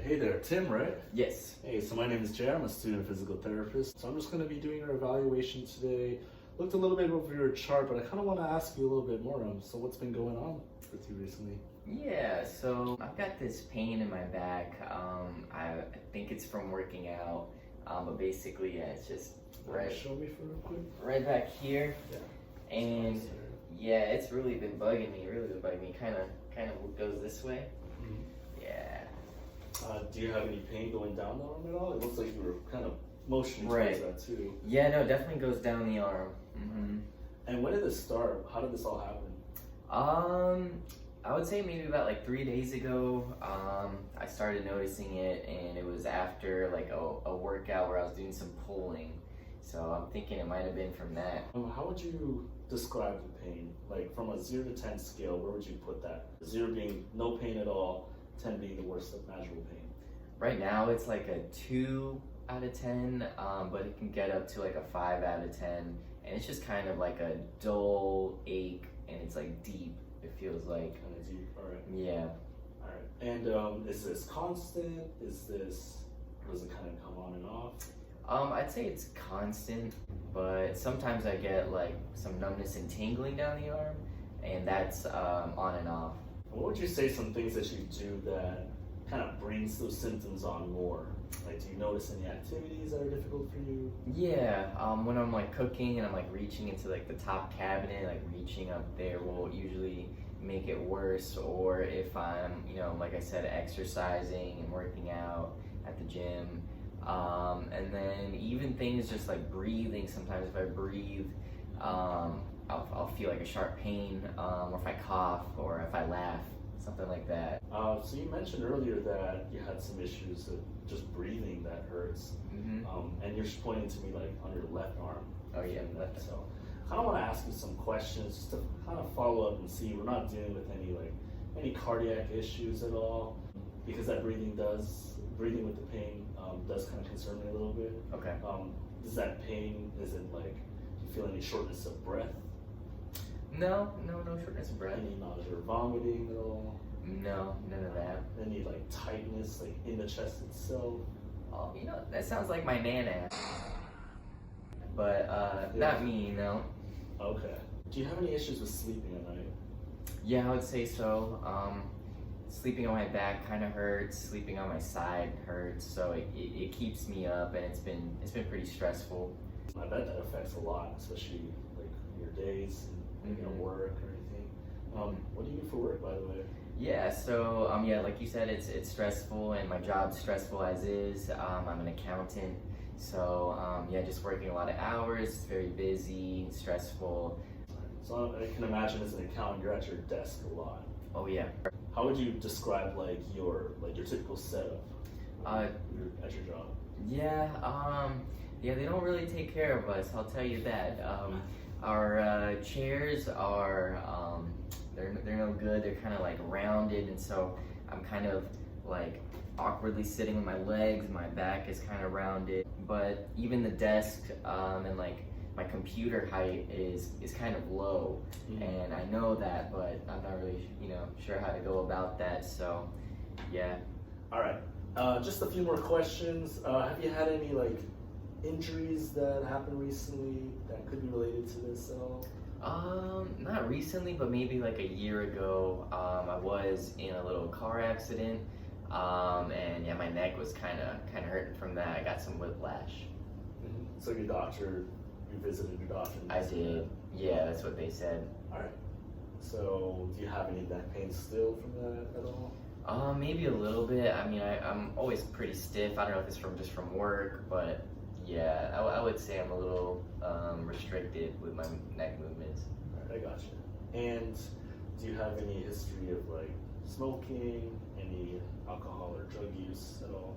Hey there, Tim, right? Yes. Hey, so my name is Jay. I'm a student physical therapist. So I'm just going to be doing your evaluation today. Looked a little bit over your chart, but I kind of want to ask you a little bit more. So what's been going on with you recently? Yeah, so I've got this pain in my back. I think it's from working out, but basically, yeah, it's just Show me for real quick. right back here. Yeah. And yeah, it's really been bugging me. Kind of goes this way. Mhm. Yeah. Do you have any pain going down the arm at all? It looks like you were kind of motioning Right. towards that too. Yeah, no, it definitely goes down the arm. And when did this start? How did this all happen? I would say maybe about like 3 days ago, I started noticing it, and it was after like a workout where I was doing some pulling. So I'm thinking it might have been from that. How would you describe the pain? Like from a 0 to 10 scale, where would you put that? 0 being no pain at all, 10 being the worst imaginable pain. Right now it's like a 2 out of 10, but it can get up to like a 5 out of 10. And it's just kind of like a dull ache, and it's like deep, it feels like. Kind of deep, all right. Yeah. All right. And is this constant? Does it kind of come on and off? I'd say it's constant, but sometimes I get like some numbness and tingling down the arm, and that's on and off. What would you say some things that you do that kind of brings those symptoms on more? Like, do you notice any activities that are difficult for you? Yeah, when I'm like cooking and I'm like reaching into like the top cabinet, like reaching up there will usually make it worse. Or if I'm, like I said, exercising and working out at the gym. And then even things just like breathing, sometimes if I breathe, I'll feel like a sharp pain, or if I cough, or if I laugh, something like that. So you mentioned earlier that you had some issues with just breathing that hurts. And you're just pointing to me like on your left arm. Oh yeah, left. So I kind of want to ask you some questions just to kind of follow up and see we're not dealing with any cardiac issues at all, because that breathing with the pain does kind of concern me a little bit. Okay. Is that pain, is it like, do you feel any shortness of breath? No shortness of breath. Any nausea or vomiting at all? No, none of that. Any like tightness like in the chest itself? Oh, that sounds like my nana. But not me, no. Okay. Do you have any issues with sleeping at night? Yeah, I would say so. Sleeping on my back kind of hurts. Sleeping on my side hurts. So it keeps me up, and it's been pretty stressful. I bet that affects a lot, especially like your days and work or anything. What do you do for work, by the way? Yeah, so like you said, it's stressful, and my job's stressful as is. I'm an accountant, so just working a lot of hours. It's very busy, stressful. So I can imagine as an accountant, you're at your desk a lot. Oh yeah. How would you describe like your typical setup at your job? Yeah, they don't really take care of us, I'll tell you that. Our chairs are, they're no good. They're kind of like rounded, and so I'm kind of like awkwardly sitting with my legs. My back is kind of rounded, but even the desk and like my computer height is kind of low, and I know that, but I'm not really sure how to go about that. So yeah. All right, just a few more questions. Have you had any like injuries that happened recently that could be related to this at all? Not recently, but maybe like a year ago. I was in a little car accident, and yeah, my neck was kind of hurting from that. I got some whiplash. So you visited your doctor? I did. Yeah, that's what they said. All right. So do you have any neck pain still from that at all? Maybe a little bit. I mean, I'm always pretty stiff. I don't know if it's just from work, but yeah, I would say I'm a little restricted with my neck movements. All right, I got you. And do you have any history of like smoking, any alcohol or drug use at all?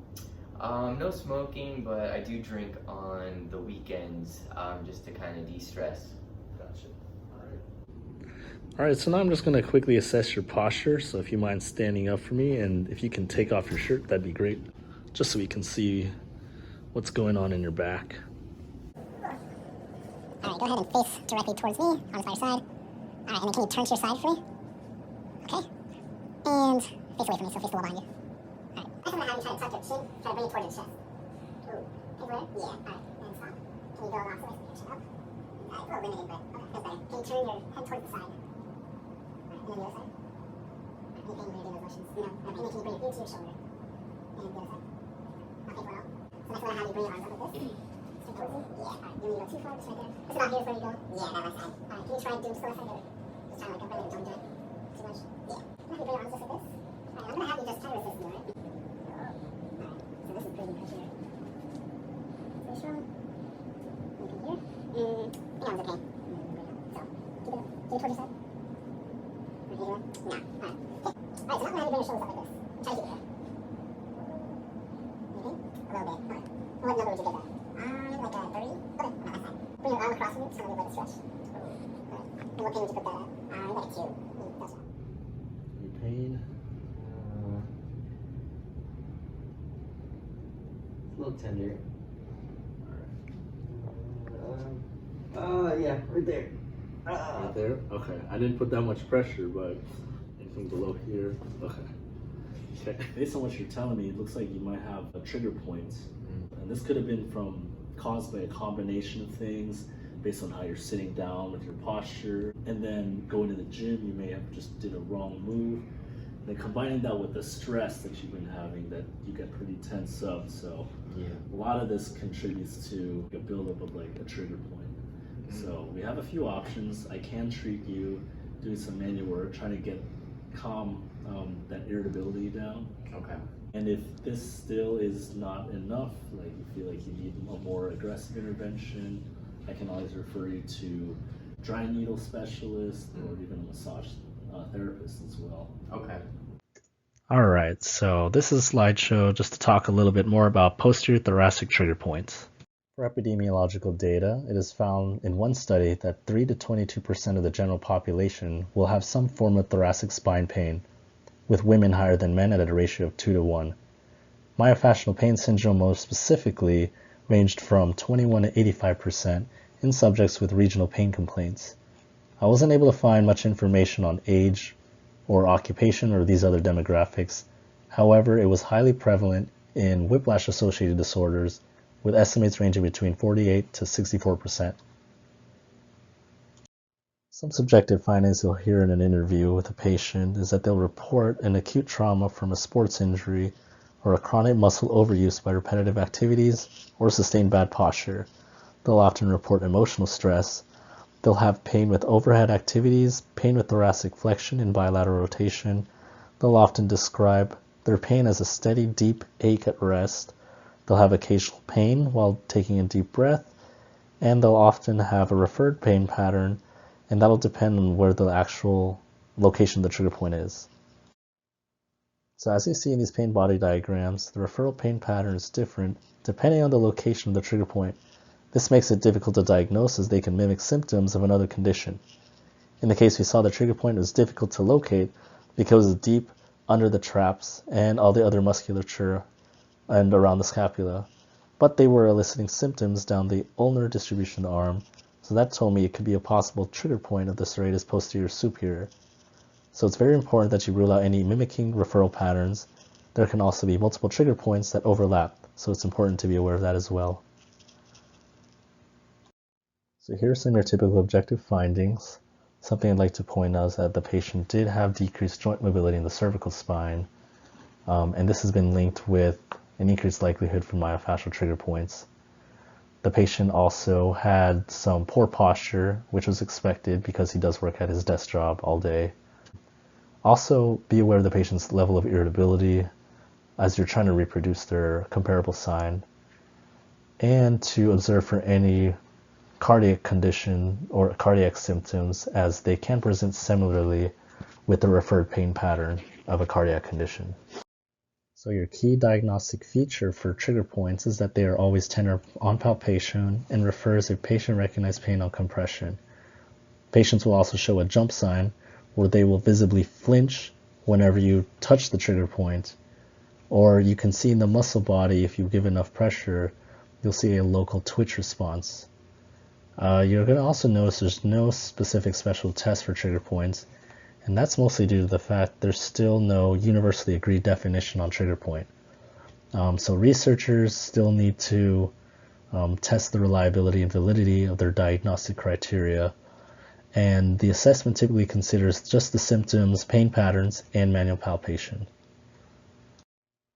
No smoking, but I do drink on the weekends, just to kind of de-stress. Gotcha. All right, so now I'm just going to quickly assess your posture. So if you mind standing up for me, and if you can take off your shirt, that'd be great. Just so we can see what's going on in your back. All right, go ahead and face directly towards me, arms by your side. All right, and then can you turn to your side for me? Okay. And face away from me, so face the wall behind you. All right. Next, I'm going to have you try to tuck your chin, try to bring it towards your chest. Ooh. Take a look? Yeah. Alright, and stop. Can you go along so your chin up? It's a little limited, but okay, that's better. Can you turn your head towards the side? Alright, and then the other side. Any pain when you're doing those motions? No. Okay, and then can you bring it into your shoulder? And the other side. Okay, well. So next, I'm going to have you bring your arms up like this. Straight towards you? Yeah. Alright, you need to go too far, just right there. Just about here is where you go? Yeah, that left side. Alright, can you try and do just the left side? Just try like a bring it joint joint. Too much? Yeah. I'm going to have you bring your arms just like this. Alright, I'm going to have you just try to resist me, alright? So this is pretty right here. Very strong. Look in here. My arms are pain. So, keep it towards your side. Right, you doing? No. Alright. Okay. Alright, so now I'm going to have you bring your shoulders up like this. Try to keep it there. Anything? A little bit. Alright. What number would you give that? Like a 30? Okay, not that side. Bring your arm across from you. It's going to be a little stretch. Alright. And what pain would you put that at? Like a 2. That's fine. Any pain? A little tender. Yeah, right there. Right there? Okay. I didn't put that much pressure, but anything below here? Okay. Okay. Based on what you're telling me, it looks like you might have a trigger point. And this could have been caused by a combination of things based on how you're sitting down with your posture. And then going to the gym, you may have just did a wrong move. And then combining that with the stress that you've been having, that you get pretty tense up. So Yeah. a lot of this contributes to a buildup of like a trigger point. So we have a few options. I can treat you doing some manual work, trying to calm that irritability down. Okay. And if this still is not enough, like you feel like you need a more aggressive intervention, I can always refer you to dry needle specialist or even a massage therapist as well. Okay. All right, so this is a slideshow just to talk a little bit more about posterior thoracic trigger points. For epidemiological data, it is found in one study that 3 to 22% of the general population will have some form of thoracic spine pain, with women higher than men at a ratio of 2 to 1. Myofascial pain syndrome most specifically ranged from 21 to 85% in subjects with regional pain complaints. I wasn't able to find much information on age or occupation or these other demographics. However, it was highly prevalent in whiplash-associated disorders, with estimates ranging between 48 to 64%. Some subjective findings you'll hear in an interview with a patient is that they'll report an acute trauma from a sports injury or a chronic muscle overuse by repetitive activities or sustained bad posture. They'll often report emotional stress. They'll have pain with overhead activities, pain with thoracic flexion and bilateral rotation. They'll often describe their pain as a steady, deep ache at rest. They'll have occasional pain while taking a deep breath, and they'll often have a referred pain pattern, and that'll depend on where the actual location of the trigger point is. So as you see in these pain body diagrams, the referral pain pattern is different depending on the location of the trigger point. This makes it difficult to diagnose as they can mimic symptoms of another condition. In the case we saw, the trigger point was difficult to locate because it was deep under the traps and all the other musculature and around the scapula, but they were eliciting symptoms down the ulnar distribution of the arm, so that told me it could be a possible trigger point of the serratus posterior superior. So it's very important that you rule out any mimicking referral patterns. There can also be multiple trigger points that overlap, so it's important to be aware of that as well. So here are some of your typical objective findings. Something I'd like to point out is that the patient did have decreased joint mobility in the cervical spine, and this has been linked with an increased likelihood for myofascial trigger points. The patient also had some poor posture, which was expected because he does work at his desk job all day. Also, be aware of the patient's level of irritability as you're trying to reproduce their comparable sign, and to observe for any cardiac condition or cardiac symptoms, as they can present similarly with the referred pain pattern of a cardiac condition. So your key diagnostic feature for trigger points is that they are always tender on palpation and refers a patient-recognized pain on compression. Patients will also show a jump sign where they will visibly flinch whenever you touch the trigger point, or you can see in the muscle body, if you give enough pressure, you'll see a local twitch response. You're going to also notice there's no specific special test for trigger points, and that's mostly due to the fact there's still no universally agreed definition on trigger point. So researchers still need to test the reliability and validity of their diagnostic criteria, and the assessment typically considers just the symptoms, pain patterns, and manual palpation.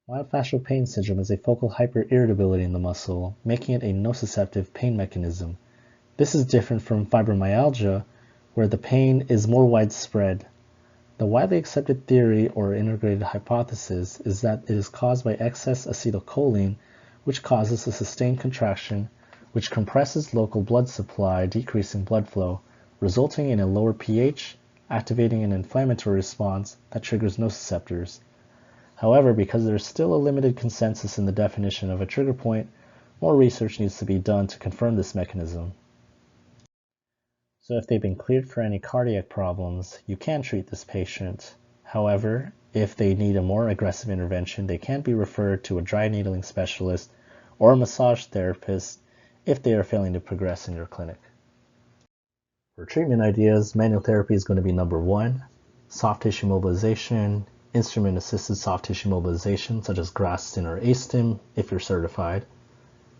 Myofascial pain syndrome is a focal hyperirritability in the muscle, making it a nociceptive pain mechanism. This is different from fibromyalgia, where the pain is more widespread. The widely accepted theory or integrated hypothesis is that it is caused by excess acetylcholine, which causes a sustained contraction, which compresses local blood supply, decreasing blood flow, resulting in a lower pH, activating an inflammatory response that triggers nociceptors. However, because there is still a limited consensus in the definition of a trigger point, more research needs to be done to confirm this mechanism. So if they've been cleared for any cardiac problems, you can treat this patient. However, if they need a more aggressive intervention, they can be referred to a dry needling specialist or a massage therapist if they are failing to progress in your clinic. For treatment ideas, manual therapy is going to be number 1. Soft tissue mobilization, instrument-assisted soft tissue mobilization, such as Graston or ASTIM, if you're certified.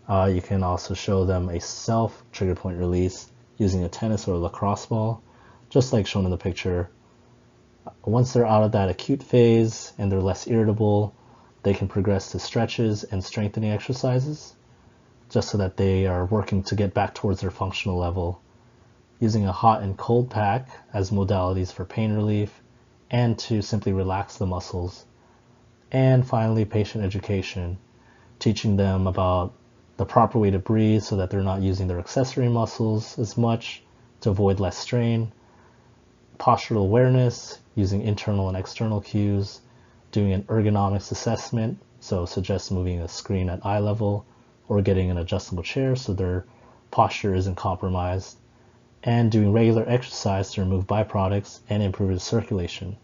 You can also show them a self-trigger point release using a tennis or a lacrosse ball, just like shown in the picture. Once they're out of that acute phase and they're less irritable, they can progress to stretches and strengthening exercises, just so that they are working to get back towards their functional level, using a hot and cold pack as modalities for pain relief and to simply relax the muscles. And finally, patient education, teaching them about the proper way to breathe so that they're not using their accessory muscles as much to avoid less strain, postural awareness, using internal and external cues, doing an ergonomics assessment, so suggest moving a screen at eye level or getting an adjustable chair so their posture isn't compromised, and doing regular exercise to remove byproducts and improve the circulation.